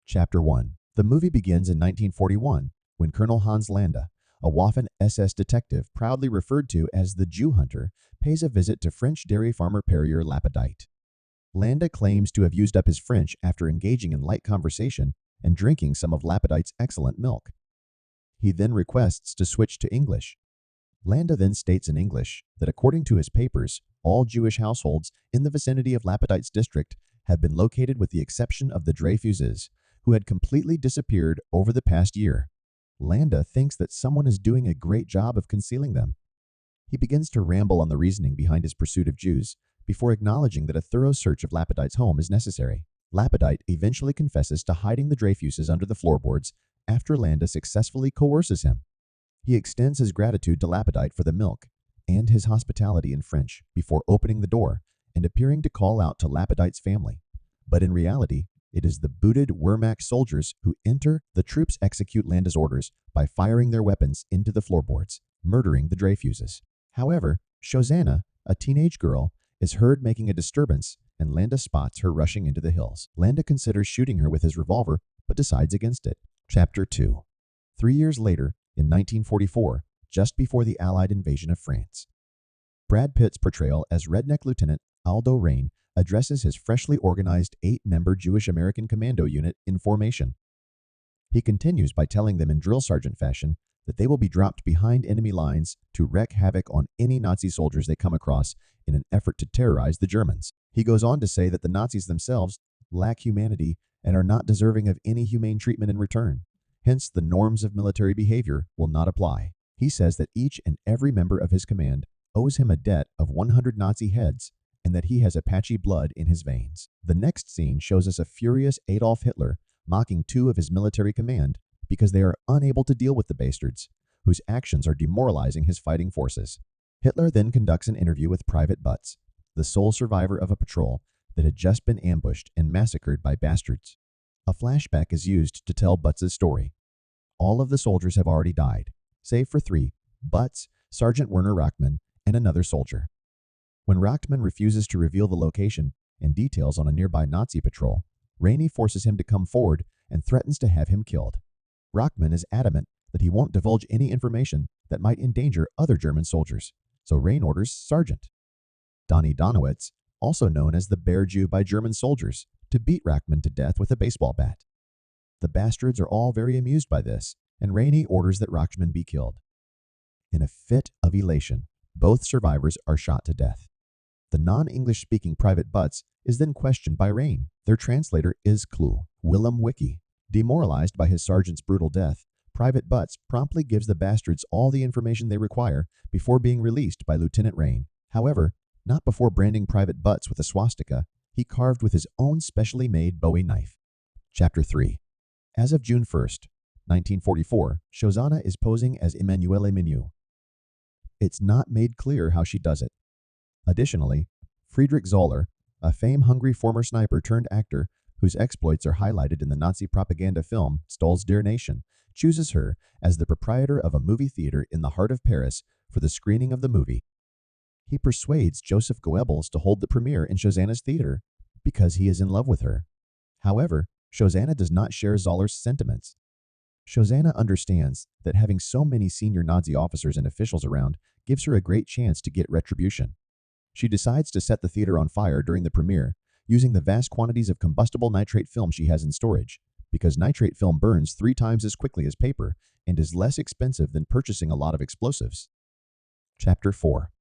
Chapter 1. The movie begins in 1941 when Colonel Hans Landa, a Waffen SS detective proudly referred to as the Jew Hunter, pays a visit to French dairy farmer Perrier Lapidite. Landa claims to have used up his French after engaging in light conversation and drinking some of Lapidite's excellent milk. He then requests to switch to English. Landa then states in English that according to his papers, all Jewish households in the vicinity of Lapidite's district have been located with the exception of the Dreyfuses, who had completely disappeared over the past year. Landa thinks that someone is doing a great job of concealing them. He begins to ramble on the reasoning behind his pursuit of Jews, before acknowledging that a thorough search of Lapidite's home is necessary. Lapidite eventually confesses to hiding the Dreyfuses under the floorboards after Landa successfully coerces him. He extends his gratitude to Lapidite for the milk and his hospitality in French before opening the door and appearing to call out to Lapidite's family. But in reality, it is the booted Wehrmacht soldiers who enter. The troops execute Landa's orders by firing their weapons into the floorboards, murdering the Dreyfuses. However, Shosanna, a teenage girl, is heard making a disturbance, and Landa spots her rushing into the hills. Landa considers shooting her with his revolver, but decides against it. Chapter 2. 3 years later, in 1944, just before the Allied invasion of France. Brad Pitt's portrayal as redneck Lieutenant Aldo Raine addresses his freshly organized 8-member Jewish American Commando unit in formation. He continues by telling them in drill sergeant fashion that they will be dropped behind enemy lines to wreak havoc on any Nazi soldiers they come across in an effort to terrorize the Germans. He goes on to say that the Nazis themselves lack humanity and are not deserving of any humane treatment in return. Hence, the norms of military behavior will not apply. He says that each and every member of his command owes him a debt of 100 Nazi heads and that he has Apache blood in his veins. The next scene shows us a furious Adolf Hitler mocking 2 of his military command because they are unable to deal with the Bastards, whose actions are demoralizing his fighting forces. Hitler then conducts an interview with Private Butz, the sole survivor of a patrol that had just been ambushed and massacred by Bastards. A flashback is used to tell Butz's story. All of the soldiers have already died, save for 3, Butz, Sergeant Werner Rachman, and another soldier. When Rachman refuses to reveal the location and details on a nearby Nazi patrol, Raine forces him to come forward and threatens to have him killed. Rachman is adamant that he won't divulge any information that might endanger other German soldiers, so Raine orders Sergeant Donny Donowitz, also known as the Bear Jew by German soldiers, to beat Rachman to death with a baseball bat. The Bastards are all very amused by this, and Raine orders that Rachman be killed. In a fit of elation, both survivors are shot to death. The non-English speaking Private Butz is then questioned by Raine. Their translator is Willem Wicke. Demoralized by his sergeant's brutal death, Private Butz promptly gives the Bastards all the information they require before being released by Lieutenant Raine. However, not before branding Private Butz with a swastika he carved with his own specially made Bowie knife. Chapter 3. As of June 1st, 1944, Shosanna is posing as Emanuele Menu. It's not made clear how she does it. Additionally, Friedrich Zoller, a fame-hungry former sniper turned actor whose exploits are highlighted in the Nazi propaganda film Stolz der Nation, chooses her as the proprietor of a movie theater in the heart of Paris for the screening of the movie. He persuades Joseph Goebbels to hold the premiere in Shosanna's theater because he is in love with her. However, Shosanna does not share Zoller's sentiments. Shosanna understands that having so many senior Nazi officers and officials around gives her a great chance to get retribution. She decides to set the theater on fire during the premiere, using the vast quantities of combustible nitrate film she has in storage, because nitrate film burns 3 times as quickly as paper and is less expensive than purchasing a lot of explosives. Chapter 4.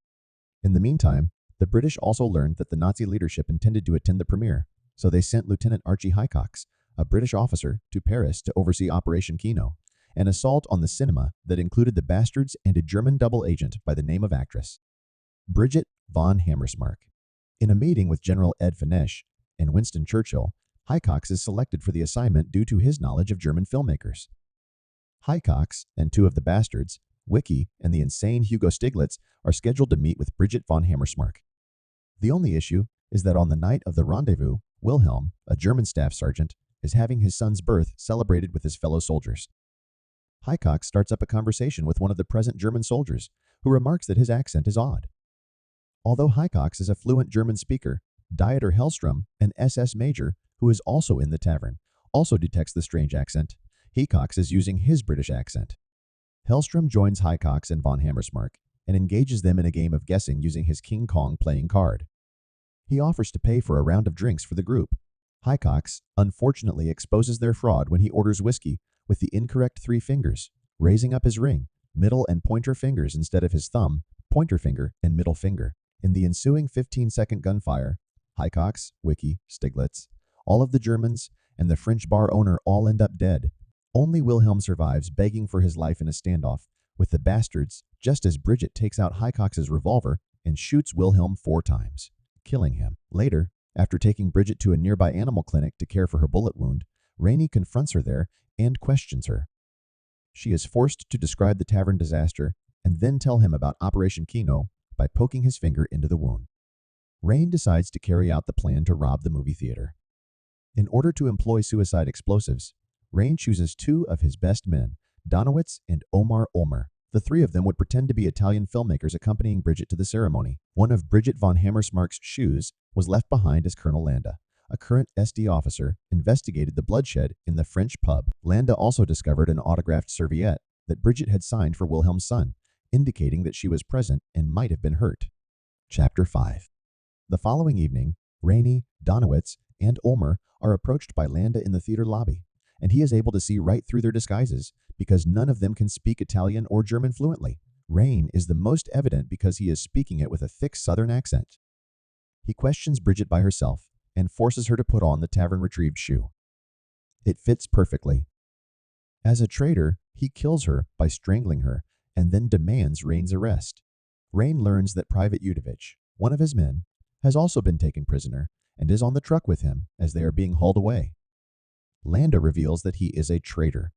In the meantime, the British also learned that the Nazi leadership intended to attend the premiere, so they sent Lieutenant Archie Hycox, a British officer, to Paris to oversee Operation Kino, an assault on the cinema that included the Bastards and a German double agent by the name of actress Brigitte von Hammersmark. In a meeting with General Ed Finesh and Winston Churchill, Hycox is selected for the assignment due to his knowledge of German filmmakers. Hycox and 2 of the Bastards, Wicke and the insane Hugo Stiglitz, are scheduled to meet with Brigitte von Hammersmark. The only issue is that on the night of the rendezvous, Wilhelm, a German staff sergeant, is having his son's birth celebrated with his fellow soldiers. Hycox starts up a conversation with one of the present German soldiers, who remarks that his accent is odd. Although Hycox is a fluent German speaker, Dieter Hellstrom, an SS major who is also in the tavern, also detects the strange accent. Hecox is using his British accent. Hellstrom joins Hecox and von Hammersmark and engages them in a game of guessing using his King Kong playing card. He offers to pay for a round of drinks for the group. Hecox unfortunately exposes their fraud when he orders whiskey with the incorrect 3 fingers, raising up his ring, middle and pointer fingers instead of his thumb, pointer finger, and middle finger. In the ensuing 15-second gunfire, Hecox, Wiki, Stiglitz, all of the Germans, and the French bar owner all end up dead. Only Wilhelm survives, begging for his life in a standoff with the Bastards, just as Bridget takes out Hecox's revolver and shoots Wilhelm 4 times, killing him. Later, after taking Bridget to a nearby animal clinic to care for her bullet wound, Raine confronts her there and questions her. She is forced to describe the tavern disaster and then tell him about Operation Kino by poking his finger into the wound. Raine decides to carry out the plan to rob the movie theater. In order to employ suicide explosives, Raine chooses 2 of his best men, Donowitz and Omar Ulmer. The 3 of them would pretend to be Italian filmmakers accompanying Bridget to the ceremony. One of Bridget von Hammersmark's shoes was left behind as Colonel Landa, a current SD officer, investigated the bloodshed in the French pub. Landa also discovered an autographed serviette that Bridget had signed for Wilhelm's son, indicating that she was present and might have been hurt. Chapter 5. The following evening, Raine, Donowitz, and Ulmer are approached by Landa in the theater lobby, and he is able to see right through their disguises because none of them can speak Italian or German fluently. Raine is the most evident because he is speaking it with a thick southern accent. He questions Bridget by herself and forces her to put on the tavern-retrieved shoe. It fits perfectly. As a traitor, he kills her by strangling her and then demands Raine's arrest. Raine learns that Private Yudovich, one of his men, has also been taken prisoner and is on the truck with him as they are being hauled away. Landa reveals that he is a traitor.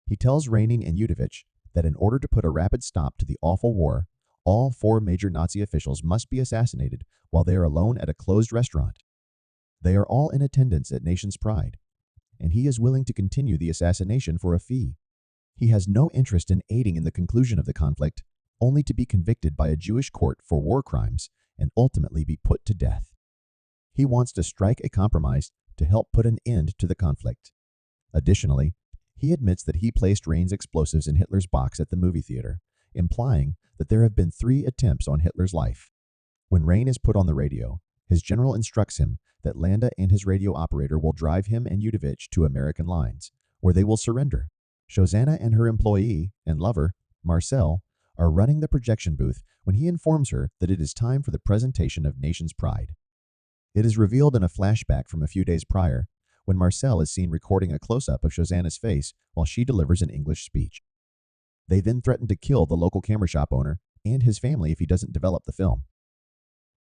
He tells Raine and Yudovich that in order to put a rapid stop to the awful war, all 4 major Nazi officials must be assassinated while they are alone at a closed restaurant. They are all in attendance at Nation's Pride, and he is willing to continue the assassination for a fee. He has no interest in aiding in the conclusion of the conflict, only to be convicted by a Jewish court for war crimes and ultimately be put to death. He wants to strike a compromise to help put an end to the conflict. Additionally, he admits that he placed Raine's explosives in Hitler's box at the movie theater, implying that there have been 3 attempts on Hitler's life. When Raine is put on the radio, his general instructs him that Landa and his radio operator will drive him and Yudovich to American lines, where they will surrender. Shosanna and her employee and lover, Marcel, are running the projection booth when he informs her that it is time for the presentation of Nation's Pride. It is revealed in a flashback from a few days prior, when Marcel is seen recording a close-up of Shosanna's face while she delivers an English speech. They then threaten to kill the local camera shop owner and his family if he doesn't develop the film.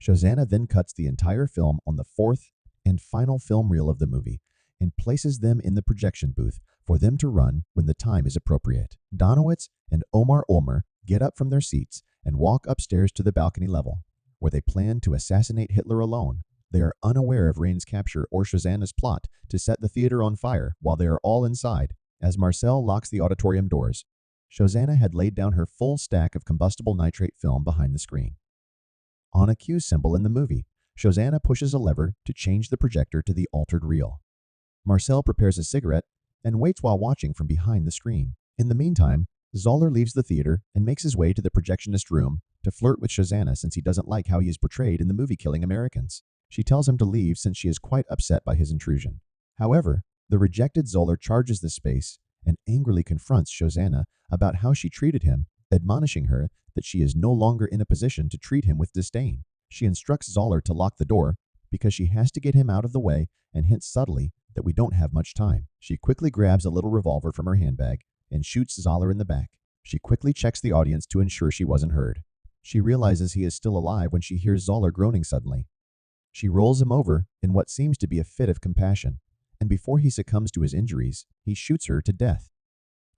Shosanna then cuts the entire film on the 4th and final film reel of the movie and places them in the projection booth for them to run when the time is appropriate. Donowitz and Omar Ulmer get up from their seats and walk upstairs to the balcony level, where they plan to assassinate Hitler alone. They are unaware of Raine's capture or Shosanna's plot to set the theater on fire while they are all inside. As Marcel locks the auditorium doors, Shosanna had laid down her full stack of combustible nitrate film behind the screen. On a Q symbol in the movie, Shosanna pushes a lever to change the projector to the altered reel. Marcel prepares a cigarette and waits while watching from behind the screen. In the meantime, Zoller leaves the theater and makes his way to the projectionist room to flirt with Shosanna since he doesn't like how he is portrayed in the movie killing Americans. She tells him to leave since she is quite upset by his intrusion. However, the rejected Zoller charges the space and angrily confronts Shosanna about how she treated him, admonishing her that she is no longer in a position to treat him with disdain. She instructs Zoller to lock the door because she has to get him out of the way and hints subtly that we don't have much time. She quickly grabs a little revolver from her handbag and shoots Zoller in the back. She quickly checks the audience to ensure she wasn't heard. She realizes he is still alive when she hears Zoller groaning suddenly. She rolls him over in what seems to be a fit of compassion, and before he succumbs to his injuries, he shoots her to death.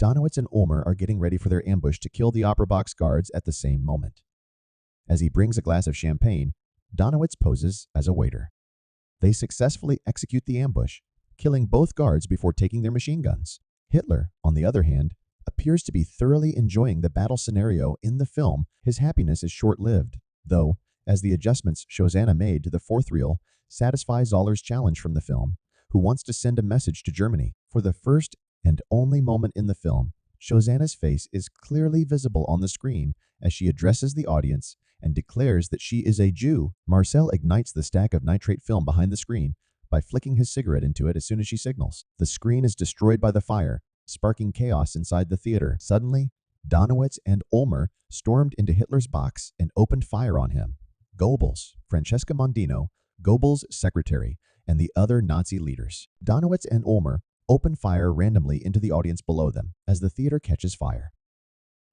Donowitz and Ulmer are getting ready for their ambush to kill the opera box guards at the same moment. As he brings a glass of champagne, Donowitz poses as a waiter. They successfully execute the ambush, killing both guards before taking their machine guns. Hitler, on the other hand, appears to be thoroughly enjoying the battle scenario in the film. His happiness is short-lived, though, as the adjustments Shosanna made to the 4th reel satisfy Zoller's challenge from the film, who wants to send a message to Germany. For the first and only moment in the film, Shosanna's face is clearly visible on the screen as she addresses the audience and declares that she is a Jew. Marcel ignites the stack of nitrate film behind the screen by flicking his cigarette into it as soon as she signals. The screen is destroyed by the fire, sparking chaos inside the theater. Suddenly, Donowitz and Ulmer stormed into Hitler's box and opened fire on him. Goebbels, Francesca Mondino, Goebbels' secretary, and the other Nazi leaders. Donowitz and Ulmer open fire randomly into the audience below them as the theater catches fire.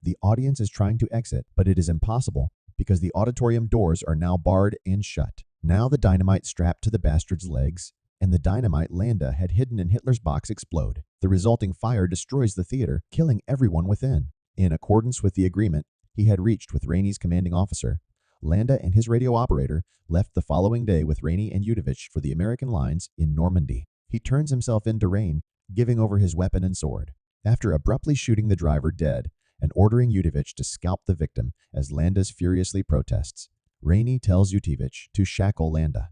The audience is trying to exit, but it is impossible because the auditorium doors are now barred and shut. Now the dynamite strapped to the bastard's legs and the dynamite Landa had hidden in Hitler's box explode. The resulting fire destroys the theater, killing everyone within. In accordance with the agreement he had reached with Raine's commanding officer, Landa and his radio operator left the following day with Raine and Udovich for the American lines in Normandy. He turns himself in to Raine, giving over his weapon and sword. After abruptly shooting the driver dead and ordering Udovich to scalp the victim as Landa's furiously protests, Raine tells Udovich to shackle Landa.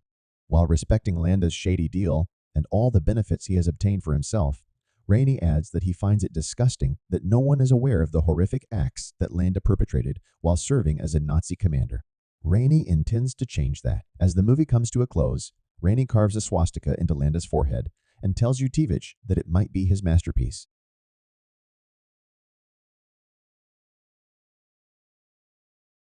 While respecting Landa's shady deal and all the benefits he has obtained for himself, Raine adds that he finds it disgusting that no one is aware of the horrific acts that Landa perpetrated while serving as a Nazi commander. Raine intends to change that. As the movie comes to a close, Raine carves a swastika into Landa's forehead and tells Udovich that it might be his masterpiece.